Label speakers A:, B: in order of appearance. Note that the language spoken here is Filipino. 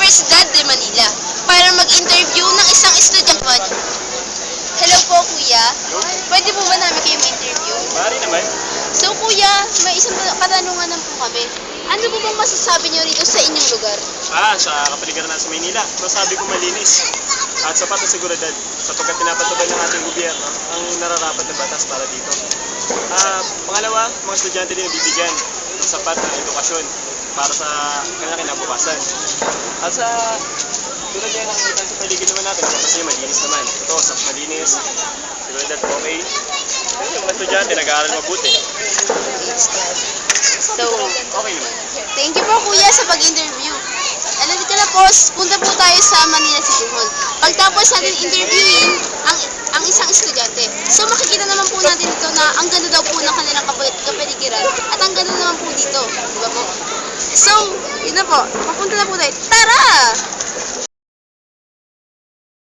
A: Universidad de Manila para mag-interview ng isang estudyante. Hello po, kuya. Pwede po ba namin kayo ma-interview?
B: Maaari naman.
A: So, kuya, may isang katanungan lang po kami. Ano po bang masasabi niyo rito sa inyong lugar?
B: Sa kapaligiran natin sa Maynila, masabi ko malinis at sapat na seguridad sapagkat pinapatupad ng ating gobyerno ang nararapat na batas para dito. Pangalawa, mga estudyante din bibigyan ng sapat na edukasyon para sa kanilang kinabukasan. At sa tulad yan nakikita sa paligid naman natin, kasi malinis naman. Ito, malinis, seguridad okay. Pero yung mga estudyante nag-aaral mabuti.
A: So,
B: Okay naman.
A: thank you po, kuya, sa pag-interview. Alam ka na po, punta po tayo sa Manila City Hall. Pagtapos natin interviewin ang isang estudyante. So, makikita naman po natin ito na ang ganda daw po ng kanilang kapaligiran at ang ganda naman po dito. Diba po? So, yun na po. Papunta na po tayo.